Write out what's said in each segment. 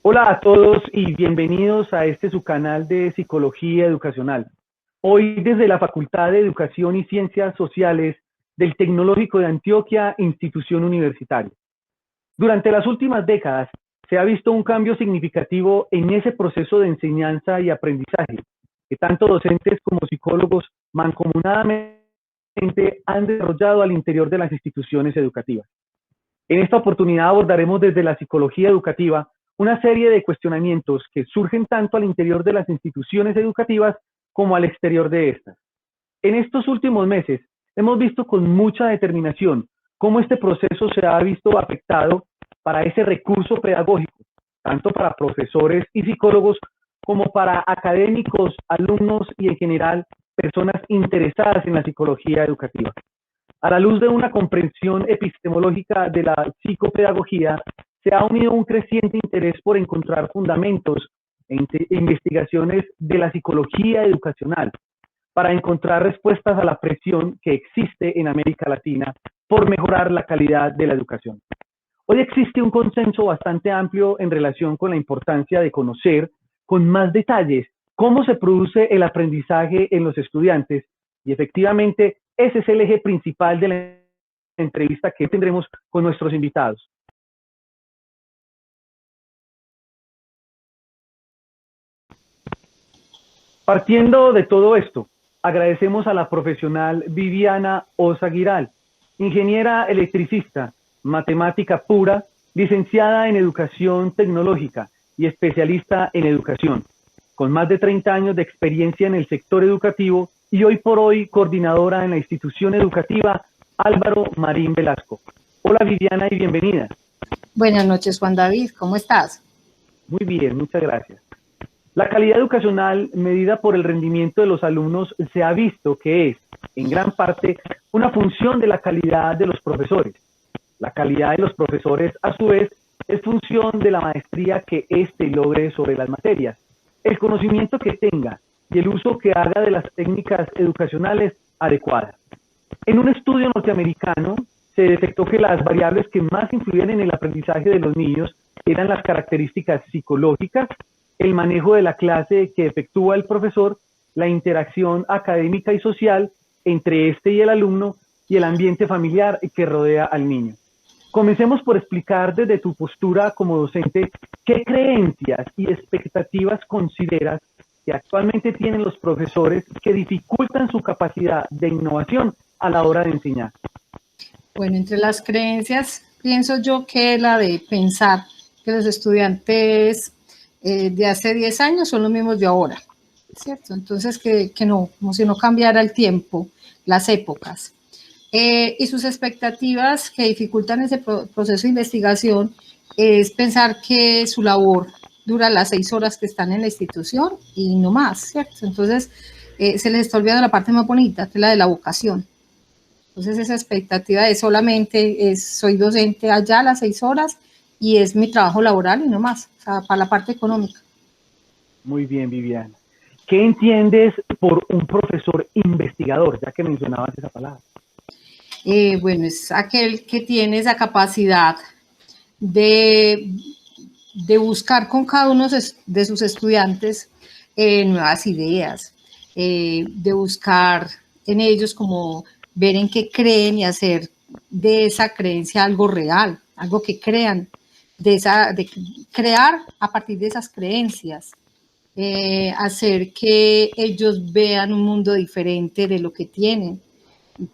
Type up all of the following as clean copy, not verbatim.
Hola a todos y bienvenidos a este su canal de Psicología Educacional. Hoy desde la Facultad de Educación y Ciencias Sociales del Tecnológico de Antioquia, institución universitaria. Durante las últimas décadas se ha visto un cambio significativo en ese proceso de enseñanza y aprendizaje que tanto docentes como psicólogos mancomunadamente han desarrollado al interior de las instituciones educativas. En esta oportunidad abordaremos desde la psicología educativa una serie de cuestionamientos que surgen tanto al interior de las instituciones educativas como al exterior de estas. En estos últimos meses hemos visto con mucha determinación cómo este proceso se ha visto afectado para ese recurso pedagógico, tanto para profesores y psicólogos como para académicos, alumnos y en general personas interesadas en la psicología educativa. A la luz de una comprensión epistemológica de la psicopedagogía, se ha unido un creciente interés por encontrar fundamentos e investigaciones de la psicología educacional para encontrar respuestas a la presión que existe en América Latina por mejorar la calidad de la educación. Hoy existe un consenso bastante amplio en relación con la importancia de conocer con más detalles cómo se produce el aprendizaje en los estudiantes y efectivamente ese es el eje principal de la entrevista que tendremos con nuestros invitados. Partiendo de todo esto, agradecemos a la profesional Viviana Ozaguiral, ingeniera electricista, matemática pura, licenciada en educación tecnológica y especialista en educación, con más de 30 años de experiencia en el sector educativo y hoy por hoy coordinadora en la institución educativa Álvaro Marín Velasco. Hola Viviana y bienvenida. Buenas noches Juan David, ¿cómo estás? Muy bien, muchas gracias. La calidad educacional medida por el rendimiento de los alumnos se ha visto que es, en gran parte, una función de la calidad de los profesores. La calidad de los profesores, a su vez, es función de la maestría que éste logre sobre las materias, el conocimiento que tenga y el uso que haga de las técnicas educacionales adecuadas. En un estudio norteamericano se detectó que las variables que más influían en el aprendizaje de los niños eran las características psicológicas, el manejo de la clase que efectúa el profesor, la interacción académica y social entre este y el alumno y el ambiente familiar que rodea al niño. Comencemos por explicar desde tu postura como docente qué creencias y expectativas consideras que actualmente tienen los profesores que dificultan su capacidad de innovación a la hora de enseñar. Bueno, entre las creencias pienso yo que la de pensar que los estudiantes de hace 10 años son los mismos de ahora, ¿cierto? Entonces que no, como si no cambiara el tiempo, las épocas. Y sus expectativas que dificultan ese proceso de investigación es pensar que su labor dura las 6 horas que están en la institución y no más, ¿cierto? Entonces se les está olvidando la parte más bonita, que es la de la vocación. Entonces esa expectativa de solamente soy docente allá a las 6 horas y es mi trabajo laboral y no más, o sea, para la parte económica. Muy bien, Viviana. ¿Qué entiendes por un profesor investigador, ya que mencionabas esa palabra? Bueno, es aquel que tiene esa capacidad de buscar con cada uno de sus estudiantes nuevas ideas, de buscar en ellos como ver en qué creen y hacer de esa creencia algo real, algo que crean, de crear a partir de esas creencias, hacer que ellos vean un mundo diferente de lo que tienen,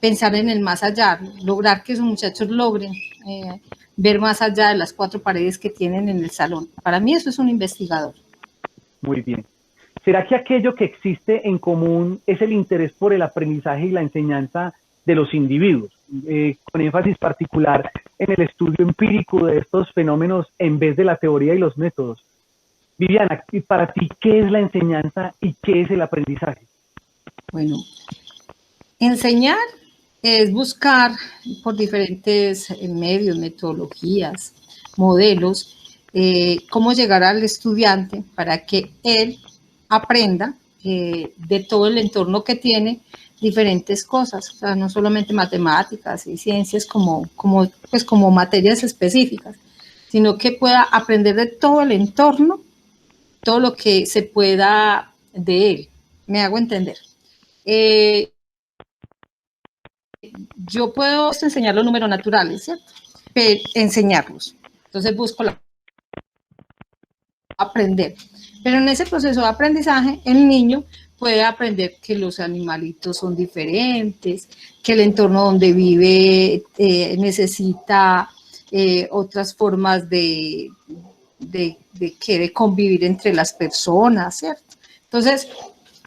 pensar en el más allá, lograr que esos muchachos logren ver más allá de las 4 paredes que tienen en el salón. Para mí eso es un investigador. Muy bien. ¿Será que aquello que existe en común es el interés por el aprendizaje y la enseñanza de los individuos, con énfasis particular en el estudio empírico de estos fenómenos en vez de la teoría y los métodos? Viviana, para ti, ¿qué es la enseñanza y qué es el aprendizaje? Bueno, enseñar es buscar por diferentes medios, metodologías, modelos, cómo llegar al estudiante para que él aprenda de todo el entorno que tiene diferentes cosas, o sea, no solamente matemáticas y ciencias como materias específicas, sino que pueda aprender de todo el entorno, todo lo que se pueda de él. ¿Me hago entender? Yo puedo enseñar los números naturales, ¿cierto? Pero enseñarlos. Entonces busco aprender. Pero en ese proceso de aprendizaje, el niño puede aprender que los animalitos son diferentes, que el entorno donde vive necesita otras formas de convivir entre las personas, ¿cierto? Entonces,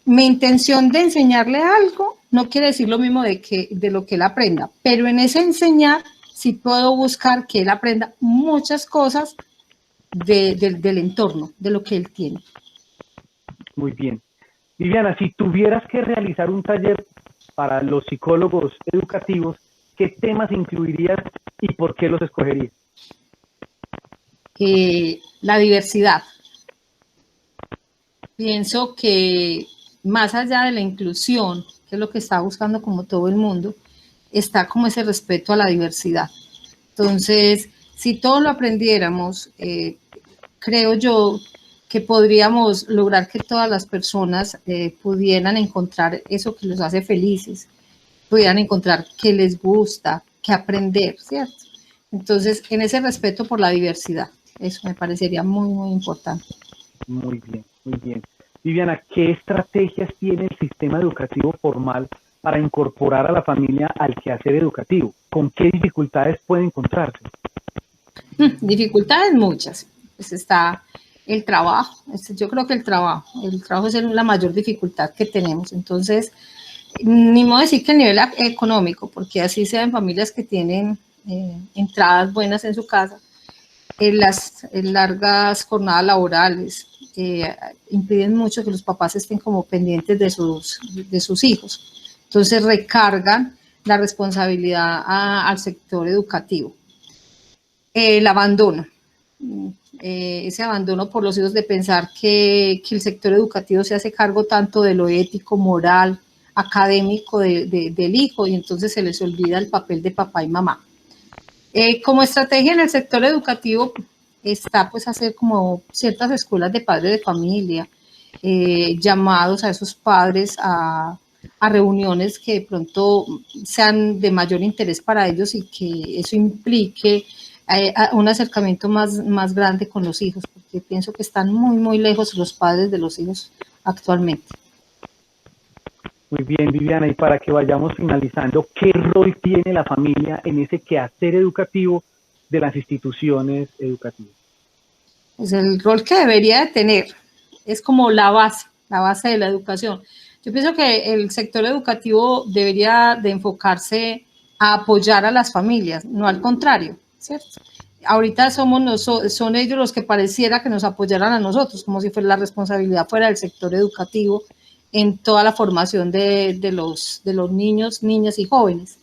mi intención de enseñarle algo no quiere decir lo mismo de lo que él aprenda, pero en ese enseñar sí puedo buscar que él aprenda muchas cosas del entorno, de lo que él tiene. Muy bien. Viviana, si tuvieras que realizar un taller para los psicólogos educativos, ¿qué temas incluirías y por qué los escogerías? La diversidad. Pienso que más allá de la inclusión, que es lo que está buscando como todo el mundo, está como ese respeto a la diversidad. Entonces, si todos lo aprendiéramos, creo yo que podríamos lograr que todas las personas pudieran encontrar eso que los hace felices, pudieran encontrar qué les gusta, qué aprender, ¿cierto? Entonces, en ese respeto por la diversidad, eso me parecería muy, muy importante. Muy bien, muy bien. Viviana, ¿qué estrategias tiene el sistema educativo formal para incorporar a la familia al quehacer educativo? ¿Con qué dificultades puede encontrarse? Dificultades muchas. Pues está el trabajo. Yo creo que el trabajo es la mayor dificultad que tenemos. Entonces, ni modo decir que el nivel económico, porque así sean familias que tienen entradas buenas en su casa, las largas jornadas laborales impiden mucho que los papás estén como pendientes de sus hijos. Entonces recargan la responsabilidad al sector educativo. El abandono, ese abandono por los hijos de pensar que el sector educativo se hace cargo tanto de lo ético, moral, académico del hijo, y entonces se les olvida el papel de papá y mamá. Como estrategia en el sector educativo está pues hacer como ciertas escuelas de padres de familia, llamados a esos padres a reuniones que de pronto sean de mayor interés para ellos y que eso implique un acercamiento más grande con los hijos, porque pienso que están muy, muy lejos los padres de los hijos actualmente. Muy bien, Viviana, y para que vayamos finalizando, ¿qué rol tiene la familia en ese quehacer educativo de las instituciones educativas? Pues el rol que debería de tener es como la base de la educación. Yo pienso que el sector educativo debería de enfocarse a apoyar a las familias, no al contrario, ¿cierto? Ahorita son ellos los que pareciera que nos apoyaran a nosotros, como si la responsabilidad fuera del sector educativo en toda la formación de los niños, niñas y jóvenes.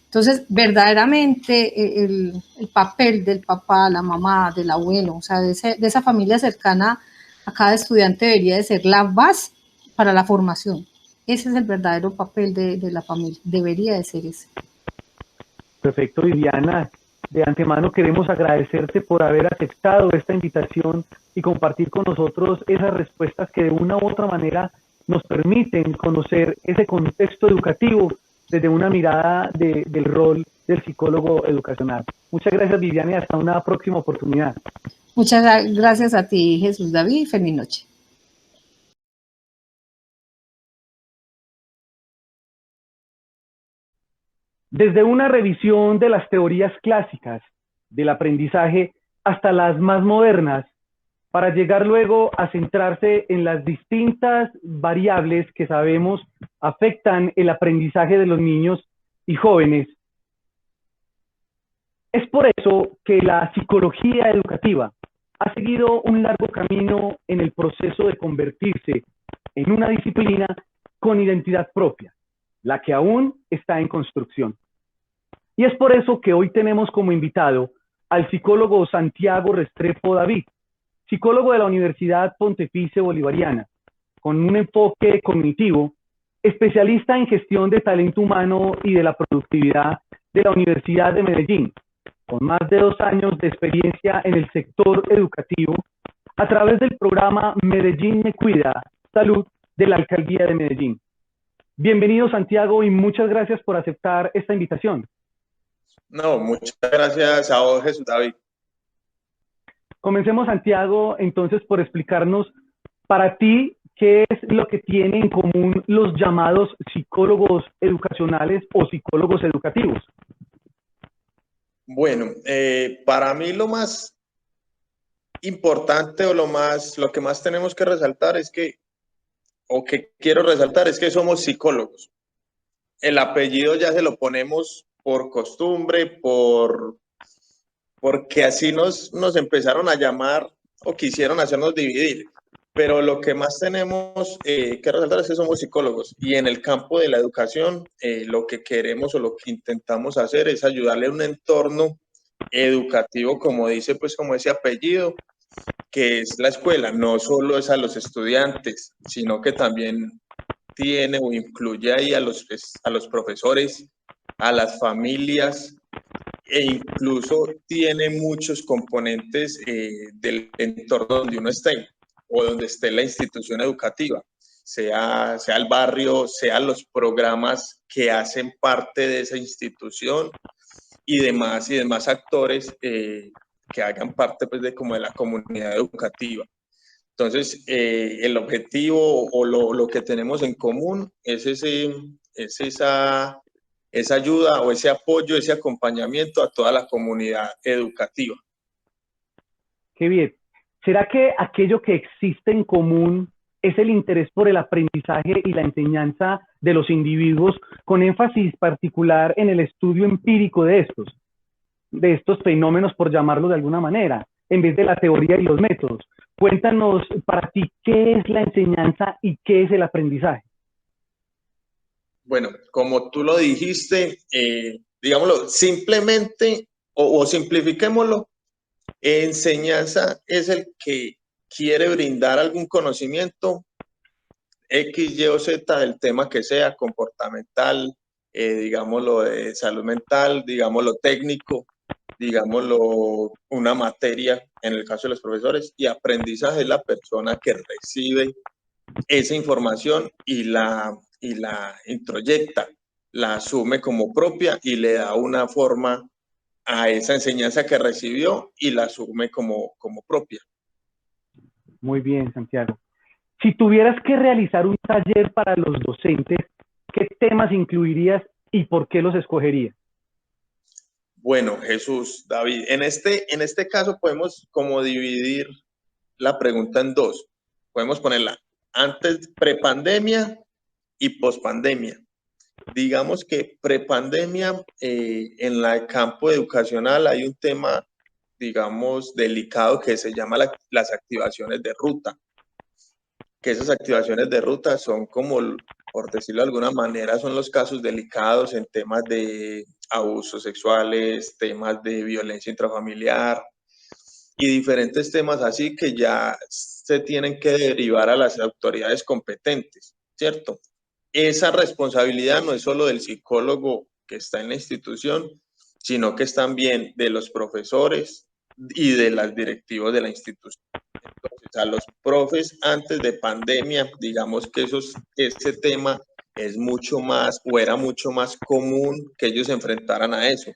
Entonces, verdaderamente el papel del papá, la mamá, del abuelo, o sea, de esa familia cercana a cada estudiante debería de ser la base para la formación. Ese es el verdadero papel de la familia, debería de ser ese. Perfecto, Viviana. De antemano queremos agradecerte por haber aceptado esta invitación y compartir con nosotros esas respuestas que de una u otra manera nos permiten conocer ese contexto educativo desde una mirada del rol del psicólogo educacional. Muchas gracias, Viviana, y hasta una próxima oportunidad. Muchas gracias a ti, Jesús David, y feliz noche. Desde una revisión de las teorías clásicas del aprendizaje hasta las más modernas, para llegar luego a centrarse en las distintas variables que sabemos afectan el aprendizaje de los niños y jóvenes. Es por eso que la psicología educativa ha seguido un largo camino en el proceso de convertirse en una disciplina con identidad propia, la que aún está en construcción. Y es por eso que hoy tenemos como invitado al psicólogo Santiago Restrepo David, psicólogo de la Universidad Pontificia Bolivariana, con un enfoque cognitivo, especialista en gestión de talento humano y de la productividad de la Universidad de Medellín, con más de 2 años de experiencia en el sector educativo, a través del programa Medellín Me Cuida, Salud de la Alcaldía de Medellín. Bienvenido, Santiago, y muchas gracias por aceptar esta invitación. No, muchas gracias a vos, Jesús David. Comencemos, Santiago, entonces por explicarnos para ti qué es lo que tienen en común los llamados psicólogos educacionales o psicólogos educativos. Bueno, para mí lo más importante o lo que más tenemos que resaltar es que quiero resaltar es que somos psicólogos. El apellido ya se lo ponemos por costumbre, porque así nos empezaron a llamar o quisieron hacernos dividir. Pero lo que más tenemos que resaltar es que somos psicólogos y en el campo de la educación lo que queremos o lo que intentamos hacer es ayudarle a un entorno educativo, como dice, pues como ese apellido, que es la escuela. No solo es a los estudiantes, sino que también tiene o incluye ahí a los profesores, a las familias, e incluso tiene muchos componentes del entorno donde uno esté o donde esté la institución educativa, sea el barrio, sean los programas que hacen parte de esa institución y demás actores que hagan parte pues, de la comunidad educativa. Entonces, el objetivo o lo que tenemos en común es esa ayuda o ese apoyo, ese acompañamiento a toda la comunidad educativa. Qué bien. ¿Será que aquello que existe en común es el interés por el aprendizaje y la enseñanza de los individuos, con énfasis particular en el estudio empírico de estos fenómenos, por llamarlo de alguna manera, en vez de la teoría y los métodos? Cuéntanos para ti qué es la enseñanza y qué es el aprendizaje. Bueno, como tú lo dijiste, digámoslo, simplemente o simplifiquémoslo, enseñanza es el que quiere brindar algún conocimiento X, Y o Z del tema que sea, comportamental, digámoslo de salud mental, digámoslo técnico, digámoslo una materia en el caso de los profesores, y aprendizaje es la persona que recibe esa información y la introyecta, la asume como propia y le da una forma a esa enseñanza que recibió y la asume como propia. Muy bien, Santiago. Si tuvieras que realizar un taller para los docentes, ¿qué temas incluirías y por qué los escogerías? Bueno, Jesús, David, en este caso podemos como dividir la pregunta en dos. Podemos ponerla antes, prepandemia y pospandemia. Digamos que prepandemia, en el campo educacional hay un tema, digamos, delicado que se llama las activaciones de ruta. Que esas activaciones de ruta son como, por decirlo de alguna manera, son los casos delicados en temas de abusos sexuales, temas de violencia intrafamiliar y diferentes temas así que ya se tienen que derivar a las autoridades competentes, ¿cierto? Esa responsabilidad no es solo del psicólogo que está en la institución, sino que es también de los profesores y de las directivos de la institución. Entonces, a los profes antes de pandemia, digamos que ese tema es mucho más o era mucho más común que ellos se enfrentaran a eso.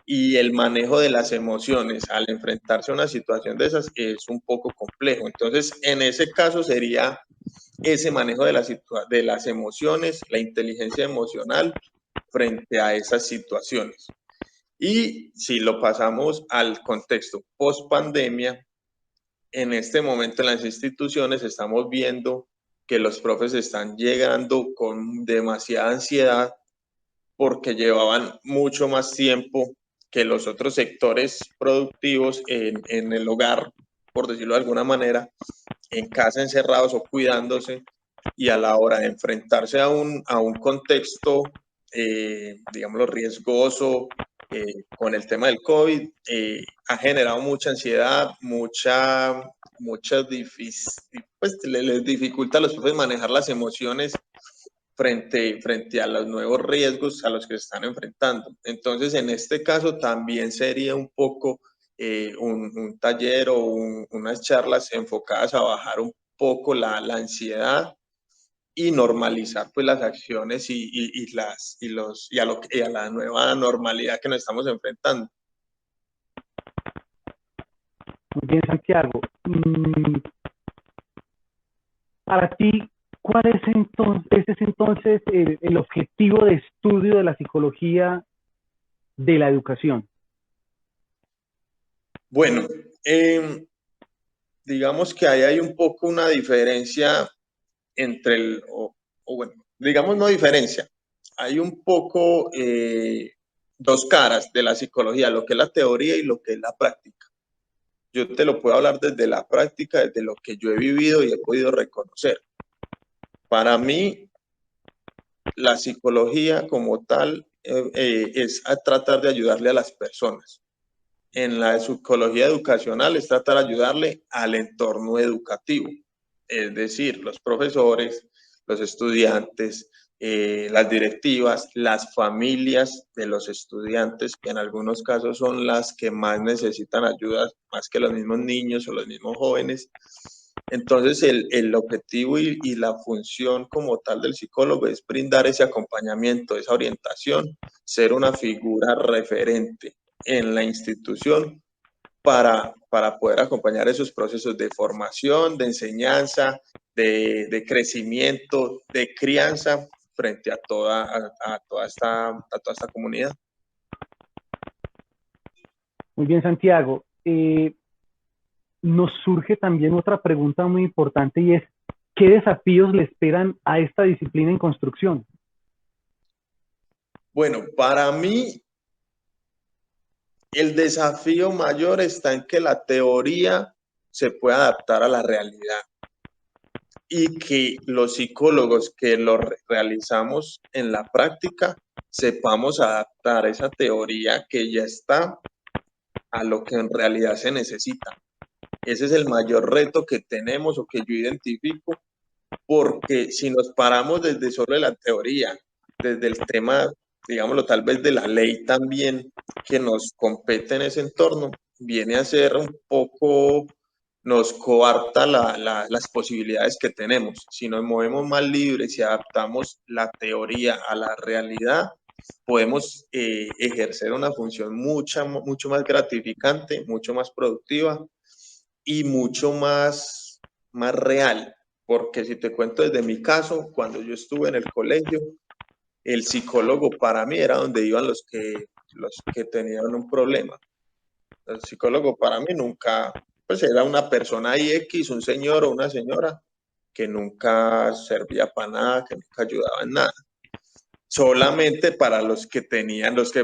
Y el manejo de las emociones al enfrentarse a una situación de esas es un poco complejo. Entonces, en ese caso sería ese manejo de las emociones, la inteligencia emocional frente a esas situaciones. Y si lo pasamos al contexto post pandemia, en este momento en las instituciones estamos viendo que los profes están llegando con demasiada ansiedad porque llevaban mucho más tiempo que los otros sectores productivos en el hogar, por decirlo de alguna manera, en casa encerrados o cuidándose, y a la hora de enfrentarse a un contexto, digámoslo, riesgoso, con el tema del COVID, ha generado mucha ansiedad, pues les dificulta a los profes manejar las emociones frente a los nuevos riesgos a los que se están enfrentando. Entonces, en este caso también sería un poco un taller o unas charlas enfocadas a bajar un poco la ansiedad y normalizar pues las acciones y a la nueva normalidad que nos estamos enfrentando. Muy bien, Santiago. Para ti, ¿cuál es entonces el objetivo de estudio de la psicología de la educación? Bueno, digamos que ahí hay un poco una diferencia entre bueno, digamos no diferencia, hay un poco dos caras de la psicología, lo que es la teoría y lo que es la práctica. Yo te lo puedo hablar desde la práctica, desde lo que yo he vivido y he podido reconocer. Para mí, la psicología como tal es a tratar de ayudarle a las personas. En la psicología educacional es tratar de ayudarle al entorno educativo, es decir, los profesores, los estudiantes, las directivas, las familias de los estudiantes, que en algunos casos son las que más necesitan ayuda, más que los mismos niños o los mismos jóvenes. Entonces, el objetivo y la función como tal del psicólogo es brindar ese acompañamiento, esa orientación, ser una figura referente en la institución para poder acompañar esos procesos de formación, de enseñanza, de crecimiento, de crianza frente a toda esta comunidad. Muy bien, Santiago. Nos surge también otra pregunta muy importante y es, ¿qué desafíos le esperan a esta disciplina en construcción? Bueno, para mí el desafío mayor está en que la teoría se pueda adaptar a la realidad y que los psicólogos que lo realizamos en la práctica sepamos adaptar esa teoría que ya está a lo que en realidad se necesita. Ese es el mayor reto que tenemos o que yo identifico, porque si nos paramos desde solo la teoría, desde el tema, digámoslo, tal vez de la ley también que nos compete en ese entorno, viene a ser un poco, nos coarta las posibilidades que tenemos. Si nos movemos más libres y adaptamos la teoría a la realidad, podemos ejercer una función mucho más gratificante, mucho más productiva y mucho más real. Porque si te cuento desde mi caso, cuando yo estuve en el colegio, el psicólogo para mí era donde iban los que tenían un problema. El psicólogo para mí nunca, pues era una persona ahí X, un señor o una señora que nunca servía para nada, que nunca ayudaba en nada. Solamente para los que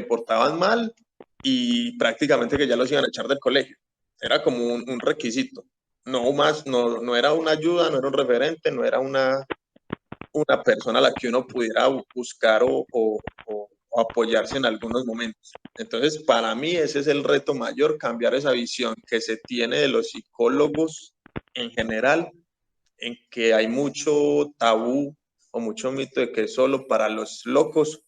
portaban mal y prácticamente que ya los iban a echar del colegio. Era como un requisito. No más, no era una ayuda, no era un referente, no era una persona a la que uno pudiera buscar o apoyarse en algunos momentos. Entonces, para mí ese es el reto mayor, cambiar esa visión que se tiene de los psicólogos en general, en que hay mucho tabú o mucho mito de que es solo para los locos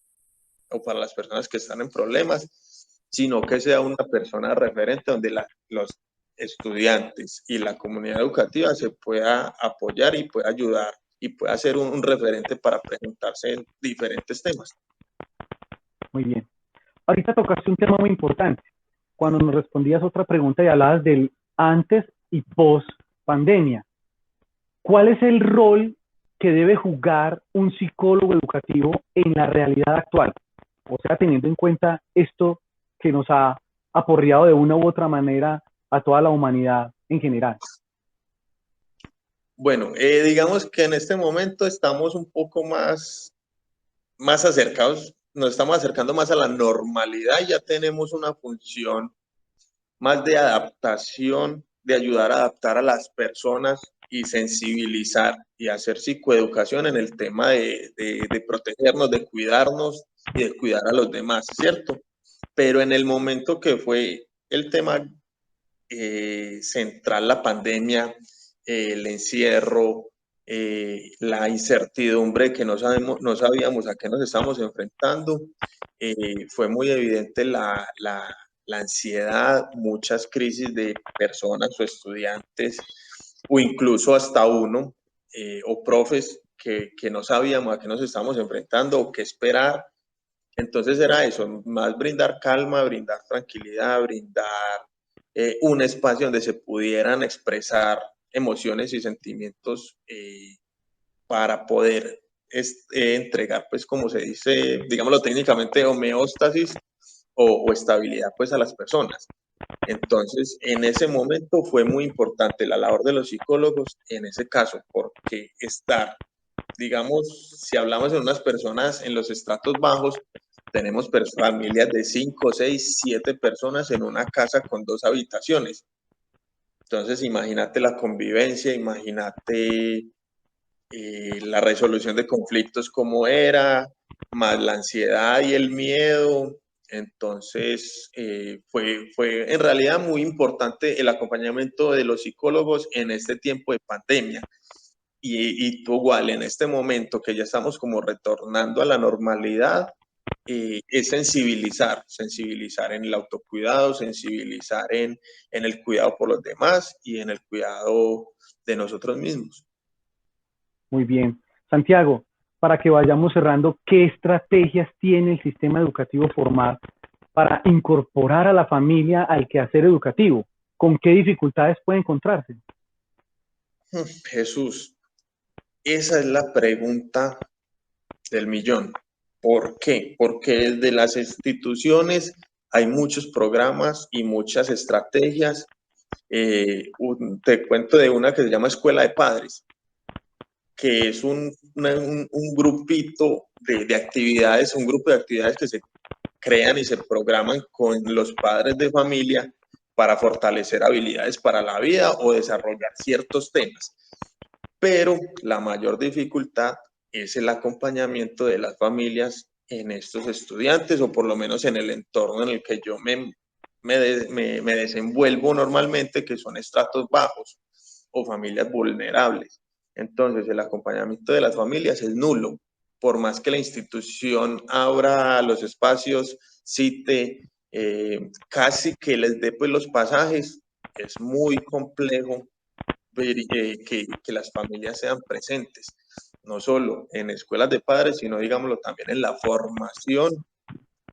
o para las personas que están en problemas, sino que sea una persona referente donde los estudiantes y la comunidad educativa se pueda apoyar y pueda ayudar y pueda ser un referente para presentarse en diferentes temas. Muy bien. Ahorita tocaste un tema muy importante. Cuando nos respondías otra pregunta y hablabas del antes y post pandemia. ¿Cuál es el rol que debe jugar un psicólogo educativo en la realidad actual? O sea, teniendo en cuenta esto que nos ha aporreado de una u otra manera a toda la humanidad en general. Bueno, digamos que en este momento estamos un poco más acercados, nos estamos acercando más a la normalidad, ya tenemos una función más de adaptación, de ayudar a adaptar a las personas y sensibilizar y hacer psicoeducación en el tema de protegernos, de cuidarnos y de cuidar a los demás, ¿cierto? Pero en el momento que fue el tema central, la pandemia, el encierro, la incertidumbre que no sabíamos a qué nos estamos enfrentando. Fue muy evidente la ansiedad, muchas crisis de personas o estudiantes, o incluso hasta uno, o profes que no sabíamos a qué nos estábamos enfrentando o qué esperar. Entonces era eso, más brindar calma, brindar tranquilidad, brindar un espacio donde se pudieran expresar emociones y sentimientos para poder entregar, pues como se dice, digámoslo técnicamente, homeostasis o estabilidad pues a las personas. Entonces, en ese momento fue muy importante la labor de los psicólogos en ese caso, porque estar, digamos, si hablamos de unas personas en los estratos bajos, tenemos familias de 5, 6, 7 personas en una casa con 2 habitaciones. Entonces, imagínate la convivencia, imagínate la resolución de conflictos como era, más la ansiedad y el miedo. Entonces, fue en realidad muy importante el acompañamiento de los psicólogos en este tiempo de pandemia. Y tú igual, en este momento que ya estamos como retornando a la normalidad, es sensibilizar en el autocuidado, sensibilizar en el cuidado por los demás y en el cuidado de nosotros mismos. Muy bien. Santiago, para que vayamos cerrando, ¿qué estrategias tiene el sistema educativo formal para incorporar a la familia al quehacer educativo? ¿Con qué dificultades puede encontrarse? Jesús, esa es la pregunta del millón. ¿Por qué? Porque desde las instituciones hay muchos programas y muchas estrategias. Te cuento de una que se llama Escuela de Padres, que es un grupito de actividades, un grupo de actividades que se crean y se programan con los padres de familia para fortalecer habilidades para la vida o desarrollar ciertos temas. Pero la mayor dificultad es el acompañamiento de las familias en estos estudiantes, o por lo menos en el entorno en el que yo me desenvuelvo normalmente, que son estratos bajos o familias vulnerables. Entonces, el acompañamiento de las familias es nulo. Por más que la institución abra los espacios, cite, casi que les dé pues los pasajes, es muy complejo que las familias sean presentes, no solo en escuelas de padres, sino digámoslo también en la formación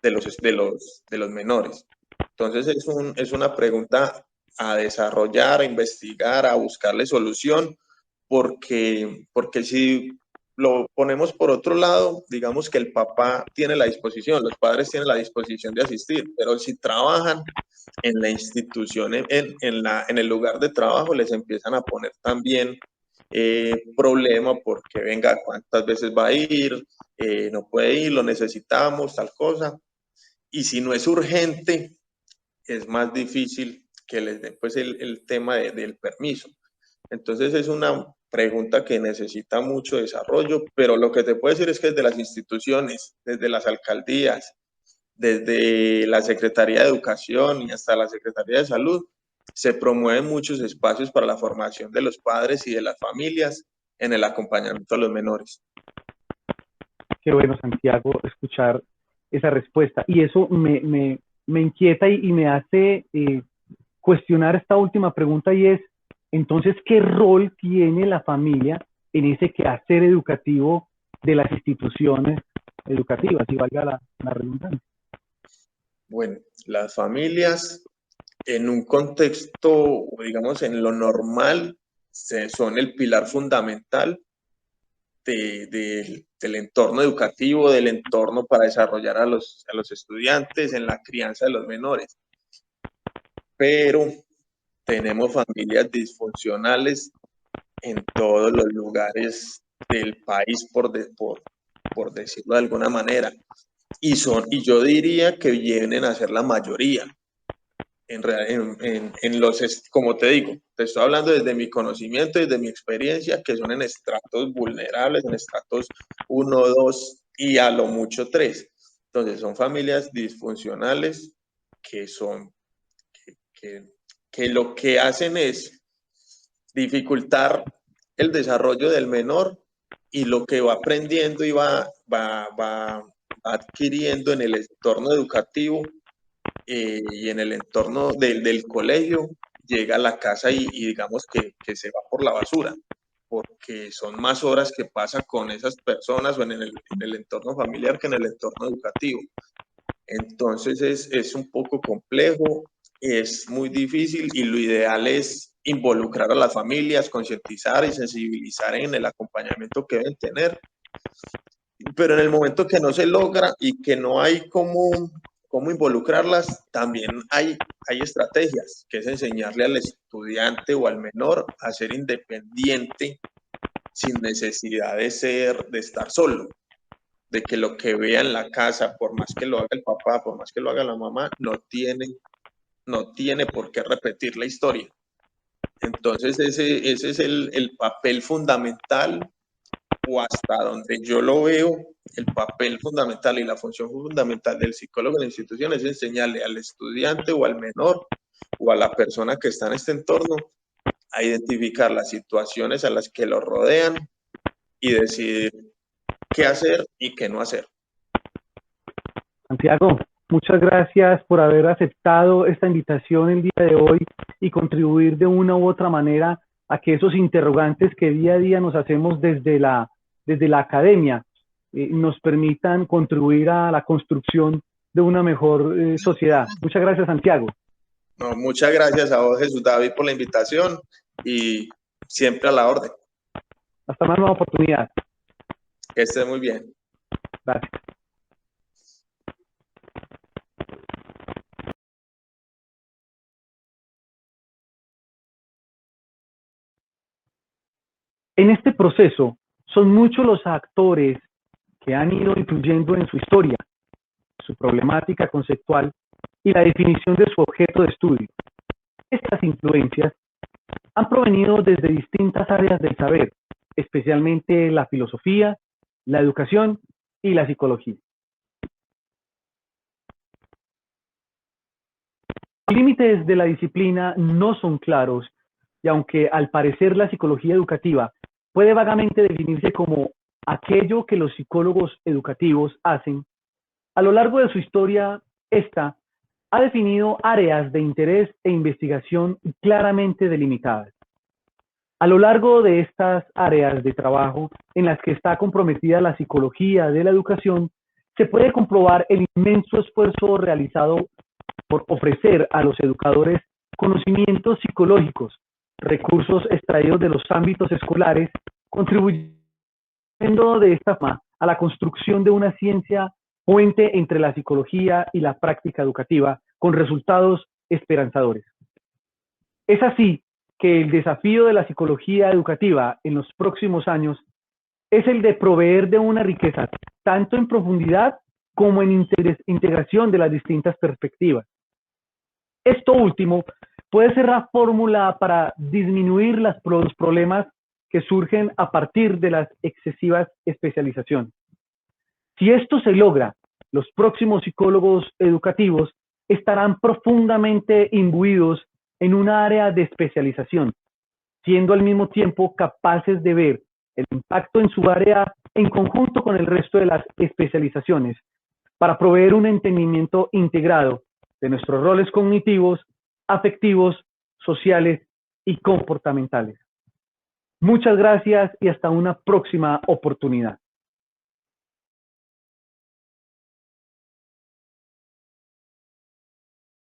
de los menores. Entonces es una pregunta a desarrollar, a investigar, a buscarle solución, porque si lo ponemos por otro lado, digamos que el papá tiene la disposición, los padres tienen la disposición de asistir, pero si trabajan en la institución, en el lugar de trabajo, les empiezan a poner también problema porque venga, cuántas veces va a ir, no puede ir, lo necesitamos, tal cosa. Y si no es urgente, es más difícil que les den pues el tema del permiso. Entonces es una pregunta que necesita mucho desarrollo, pero lo que te puedo decir es que desde las instituciones, desde las alcaldías, desde la Secretaría de Educación y hasta la Secretaría de Salud, se promueven muchos espacios para la formación de los padres y de las familias en el acompañamiento a los menores. Qué bueno, Santiago, escuchar esa respuesta. Y eso me inquieta y me hace cuestionar esta última pregunta, y es, entonces, ¿qué rol tiene la familia en ese quehacer educativo de las instituciones educativas, si valga la redundancia? Bueno, las familias en un contexto, digamos, en lo normal, son el pilar fundamental del entorno educativo, del entorno para desarrollar a los estudiantes en la crianza de los menores. Pero tenemos familias disfuncionales en todos los lugares del país, por decirlo de alguna manera. Y yo diría que vienen a ser la mayoría. Como te digo, te estoy hablando desde mi conocimiento, desde mi experiencia, que son en estratos vulnerables, en estratos 1, 2 y a lo mucho 3. Entonces son familias disfuncionales que que lo que hacen es dificultar el desarrollo del menor y lo que va aprendiendo y va adquiriendo en el entorno educativo y en el entorno del colegio, llega a la casa y digamos que se va por la basura, porque son más horas que pasa con esas personas o en el entorno familiar que en el entorno educativo. Entonces es un poco complejo, es muy difícil y lo ideal es involucrar a las familias, concientizar y sensibilizar en el acompañamiento que deben tener. Pero en el momento que no se logra y que no hay cómo involucrarlas, también hay estrategias, que es enseñarle al estudiante o al menor a ser independiente sin necesidad de estar solo, de que lo que vea en la casa, por más que lo haga el papá, por más que lo haga la mamá, no tiene por qué repetir la historia. Entonces ese es el papel fundamental, o hasta donde yo lo veo, el papel fundamental y la función fundamental del psicólogo en la institución es enseñarle al estudiante o al menor o a la persona que está en este entorno a identificar las situaciones a las que lo rodean y decidir qué hacer y qué no hacer. Santiago, muchas gracias por haber aceptado esta invitación el día de hoy y contribuir de una u otra manera a que esos interrogantes que día a día nos hacemos desde la academia nos permitan contribuir a la construcción de una mejor sociedad. Muchas gracias, Santiago. No, muchas gracias a vos, Jesús David, por la invitación y siempre a la orden. Hasta una nueva oportunidad. Que estés muy bien. Gracias. En este proceso, son muchos los actores que han ido influyendo en su historia, su problemática conceptual y la definición de su objeto de estudio. Estas influencias han provenido desde distintas áreas del saber, especialmente la filosofía, la educación y la psicología. Los límites de la disciplina no son claros y aunque al parecer la psicología educativa puede vagamente definirse como aquello que los psicólogos educativos hacen, a lo largo de su historia, esta ha definido áreas de interés e investigación claramente delimitadas. A lo largo de estas áreas de trabajo en las que está comprometida la psicología de la educación, se puede comprobar el inmenso esfuerzo realizado por ofrecer a los educadores conocimientos psicológicos, recursos extraídos de los ámbitos escolares, contribuyendo de esta forma a la construcción de una ciencia puente entre la psicología y la práctica educativa, con resultados esperanzadores. Es así que el desafío de la psicología educativa en los próximos años es el de proveer de una riqueza tanto en profundidad como en integración de las distintas perspectivas. Esto último puede ser la fórmula para disminuir los problemas que surgen a partir de las excesivas especializaciones. Si esto se logra, los próximos psicólogos educativos estarán profundamente imbuidos en un área de especialización, siendo al mismo tiempo capaces de ver el impacto en su área en conjunto con el resto de las especializaciones, para proveer un entendimiento integrado de nuestros roles cognitivos, afectivos, sociales y comportamentales. Muchas gracias y hasta una próxima oportunidad.